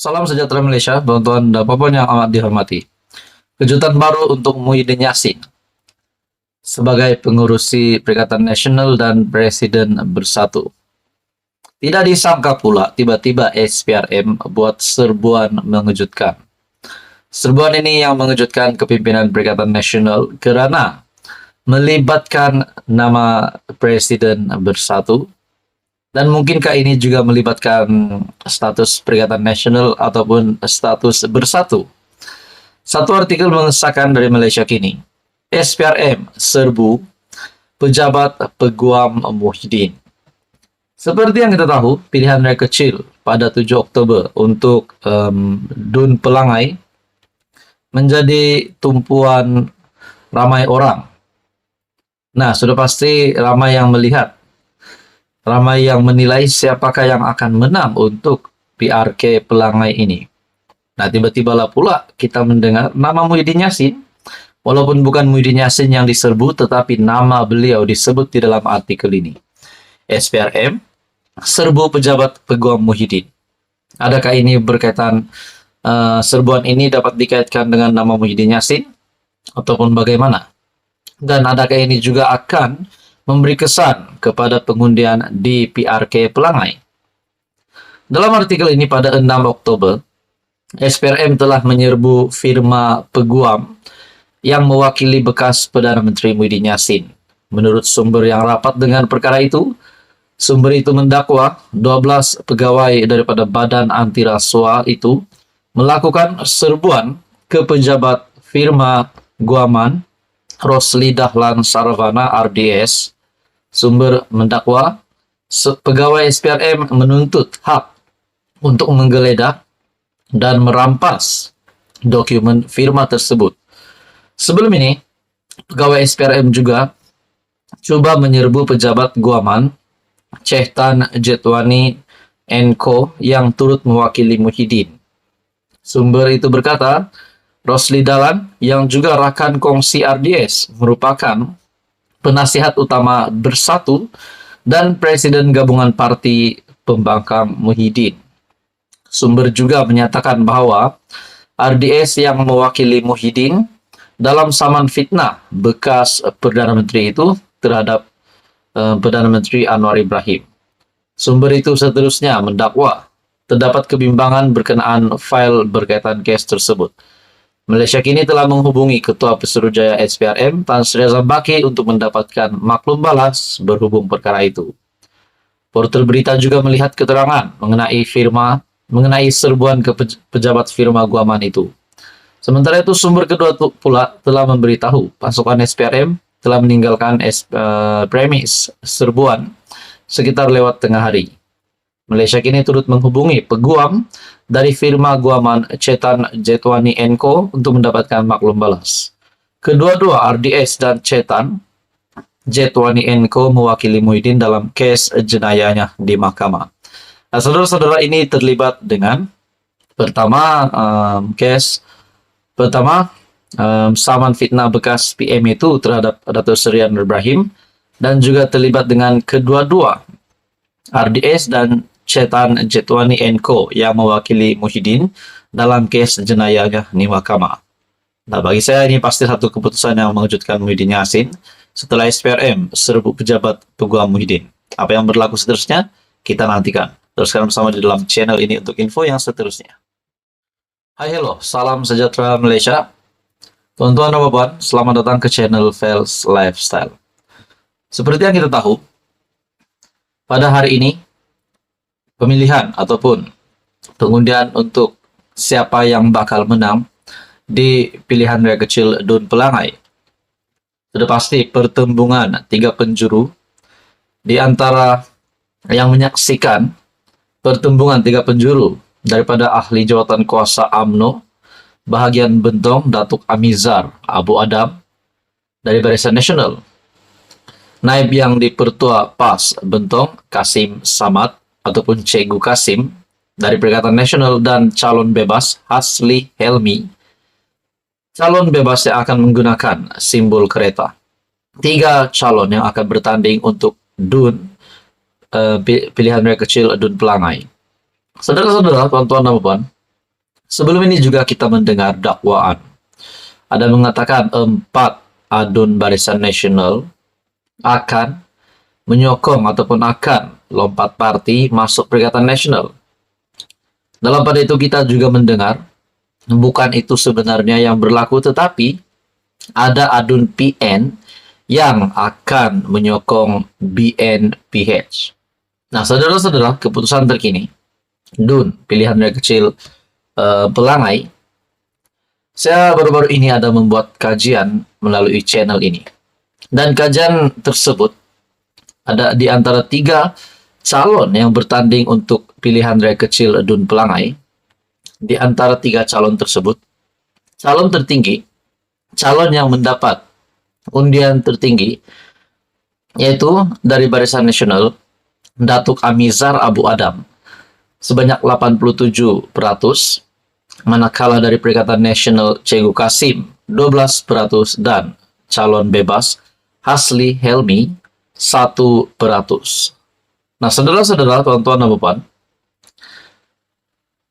Salam sejahtera Malaysia, tuan-tuan dan puan yang amat dihormati. Kejutan baru untuk Muhyiddin Yassin sebagai pengurusi Perikatan Nasional dan Presiden Bersatu. Tidak disangka pula tiba-tiba SPRM buat serbuan mengejutkan. Serbuan ini yang mengejutkan kepimpinan Perikatan Nasional karena melibatkan nama Presiden Bersatu. Dan mungkinkah ini juga melibatkan status Perikatan Nasional ataupun status bersatu? Satu artikel mengesahkan dari Malaysia Kini, SPRM serbu pejabat peguam Muhyiddin. Seperti yang kita tahu, pilihan raya kecil pada 7 Oktober untuk Dun Pelangai menjadi tumpuan ramai orang. Nah, sudah pasti ramai yang melihat, ramai yang menilai siapakah yang akan menang untuk PRK Pelangai ini. Nah, tiba-tibalah pula kita mendengar nama Muhyiddin Yassin. Walaupun bukan Muhyiddin Yassin yang diserbu, tetapi nama beliau disebut di dalam artikel ini. SPRM, serbu pejabat peguam Muhyiddin. Adakah ini berkaitan, serbuan ini dapat dikaitkan dengan nama Muhyiddin Yassin? Ataupun bagaimana? Dan adakah ini juga akan memberi kesan kepada pengundian di PRK Pelangai? Dalam artikel ini pada 6 Oktober, SPRM telah menyerbu firma peguam yang mewakili bekas Perdana Menteri Muhyiddin Yassin. Menurut sumber yang rapat dengan perkara itu, sumber itu mendakwa 12 pegawai daripada Badan Anti Rasuah itu melakukan serbuan ke pejabat firma guaman Rosli Dahlan Saravana RDS. Sumber mendakwa pegawai SPRM menuntut hak untuk menggeledah dan merampas dokumen firma tersebut. Sebelum ini, pegawai SPRM juga coba menyerbu pejabat guaman Chetan Jetwani Co yang turut mewakili Muhyiddin. Sumber itu berkata, Rosli Dahlan yang juga rakan kongsi RDS merupakan penasihat utama Bersatu dan Presiden Gabungan Parti Pembangkang Muhyiddin. Sumber juga menyatakan bahwa RDS yang mewakili Muhyiddin dalam saman fitnah bekas Perdana Menteri itu terhadap Perdana Menteri Anwar Ibrahim. Sumber itu seterusnya mendakwa terdapat kebimbangan berkenaan file berkaitan kes tersebut. Malaysia Kini telah menghubungi Ketua Pesuruhjaya SPRM Tan Sri Azam Baki untuk mendapatkan maklum balas berhubung perkara itu. Portal berita juga melihat keterangan mengenai serbuan ke pejabat firma guaman itu. Sementara itu, sumber kedua pula telah memberitahu pasukan SPRM telah meninggalkan premis serbuan sekitar lewat tengah hari. Malaysia Kini turut menghubungi peguam dari firma guaman Chetan Jetwani Co untuk mendapatkan maklum balas. Kedua-dua RDS dan Chetan Jetwani Co mewakili Muhyiddin dalam kes jenayahnya di mahkamah. Nah, saudara-saudara, ini terlibat dengan saman fitnah bekas PM itu terhadap Datuk Seri Anwar Ibrahim, dan juga terlibat dengan kedua-dua RDS dan Chetan Jetwani Co yang mewakili Muhyiddin dalam kes jenayahnya di mahkamah. Nah, bagi saya ini pasti satu keputusan yang mengejutkan Muhyiddin Yassin setelah SPRM serbu pejabat peguam Muhyiddin. Apa yang berlaku seterusnya? Kita nantikan. Teruskan bersama di dalam channel ini untuk info yang seterusnya. Hai, hello, salam sejahtera Malaysia. Tuan-tuan dan puan, selamat datang ke channel Fels Lifestyle. Seperti yang kita tahu, pada hari ini, pemilihan ataupun pengundian untuk siapa yang bakal menang di pilihan raya kecil Dun Pelangai. Sudah pasti pertembungan 3 penjuru di antara yang menyaksikan pertembungan 3 penjuru daripada ahli jawatan kuasa UMNO bahagian Bentong Datuk Amizar Abu Adam dari Barisan Nasional, naib yang di Pertua PAS Bentong Kasim Samad ataupun Cikgu Kasim dari Perikatan Nasional, dan calon bebas Hasli Helmi, calon bebas yang akan menggunakan simbol kereta. 3 calon yang akan bertanding untuk pilihan raya kecil Dun Pelangai. Saudara-saudara, tuan-tuan dan puan, Sebelum ini juga kita mendengar dakwaan. Ada mengatakan 4 adun Barisan Nasional akan menyokong ataupun akan lompat parti masuk Perikatan Nasional. Dalam pada itu kita juga mendengar, bukan itu sebenarnya yang berlaku, tetapi ada adun PN yang akan menyokong BNPH. Nah, saudara-saudara, keputusan terkini, DUN, pilihan rakyat kecil Pelangai, saya baru-baru ini ada membuat kajian melalui channel ini. Dan kajian tersebut ada di antara 3 calon yang bertanding untuk pilihan rakyat kecil DUN Pelangai. Di antara 3 calon tersebut, calon tertinggi, calon yang mendapat undian tertinggi, yaitu dari Barisan Nasional, Datuk Amizar Abu Adam, sebanyak 87%, manakala dari Perikatan Nasional Cegu Kasim, 12%, dan calon bebas Hasli Helmi, 1%. Nah, saudara-saudara, tuan-tuan dan puan,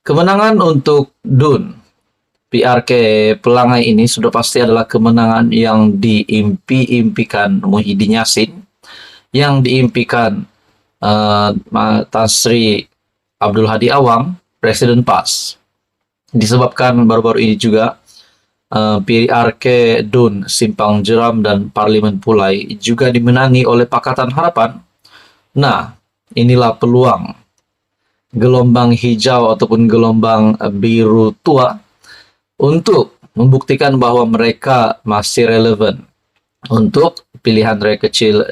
kemenangan untuk DUN PRK Pelangai ini sudah pasti adalah kemenangan yang diimpi-impikan Muhyiddin Yassin, yang diimpikan Tan Sri Abdul Hadi Awang, Presiden PAS. Disebabkan baru-baru ini juga PRK DUN Simpang Jeram dan Parlimen Pulai juga dimenangi oleh Pakatan Harapan. Nah, inilah peluang gelombang hijau ataupun gelombang biru tua untuk membuktikan bahwa mereka masih relevan untuk pilihan rakyat kecil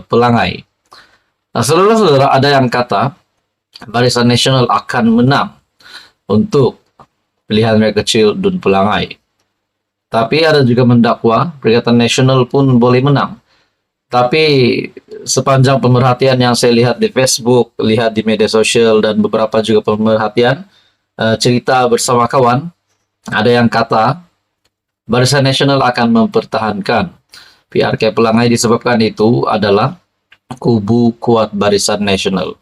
Pelangai. Nah, saudara-saudara, ada yang kata Barisan Nasional akan menang untuk pilihan rakyat kecil DUN Pelangai. Tapi ada juga mendakwa Perikatan Nasional pun boleh menang. Tapi sepanjang pemerhatian yang saya lihat di Facebook, lihat di media sosial, dan beberapa juga pemerhatian cerita bersama kawan, ada yang kata Barisan Nasional akan mempertahankan PRK Pelangai, disebabkan itu adalah kubu kuat Barisan Nasional.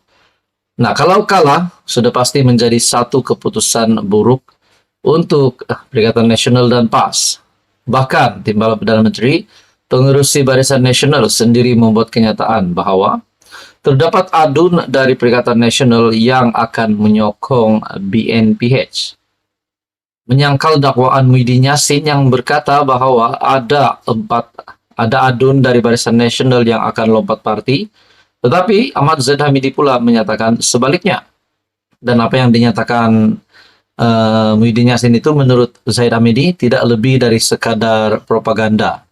Nah, kalau kalah, sudah pasti menjadi satu keputusan buruk untuk Perikatan Nasional dan PAS. Bahkan, Timbalan Perdana Menteri, pengerusi Barisan Nasional sendiri membuat kenyataan bahwa terdapat adun dari Perikatan Nasional yang akan menyokong BNPH. Menyangkal dakwaan Muhyiddin Yassin yang berkata bahwa ada adun dari Barisan Nasional yang akan lompat parti, tetapi Ahmad Zaid Hamidi pula menyatakan sebaliknya. Dan apa yang dinyatakan Muhyiddin Yassin itu menurut Zaid Hamidi tidak lebih dari sekadar propaganda.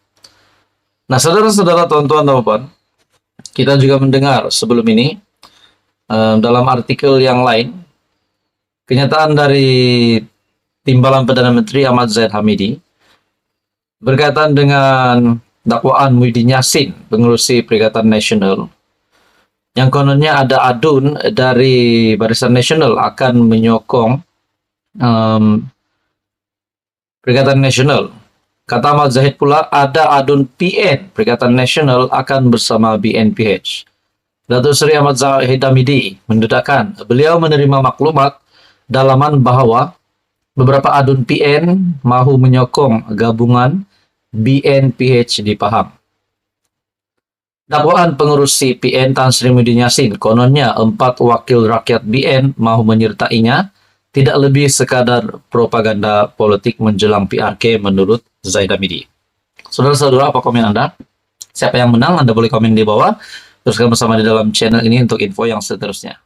Nah, saudara-saudara, tuan-tuan dan puan, kita juga mendengar sebelum ini dalam artikel yang lain kenyataan dari Timbalan Perdana Menteri Ahmad Zaid Hamidi berkaitan dengan dakwaan Muhyiddin Yassin, pengerusi Perikatan Nasional, yang kononnya ada adun dari Barisan Nasional akan menyokong Perikatan Nasional. Kata Ahmad Zahid pula, ada adun PN, Perikatan Nasional akan bersama BNPH. Datuk Seri Ahmad Zahid Hamidi mendedahkan beliau menerima maklumat dalaman bahwa beberapa adun PN mahu menyokong gabungan BNPH di Pahang. Dakwaan pengurusi PN Tan Sri Muhyiddin Yassin, kononnya 4 wakil rakyat BN mahu menyertainya, tidak lebih sekadar propaganda politik menjelang PRK menurut Zaid Hamidi. Saudara-saudara, apa komen Anda? Siapa yang menang? Anda boleh komen di bawah. Teruskan bersama di dalam channel ini untuk info yang seterusnya.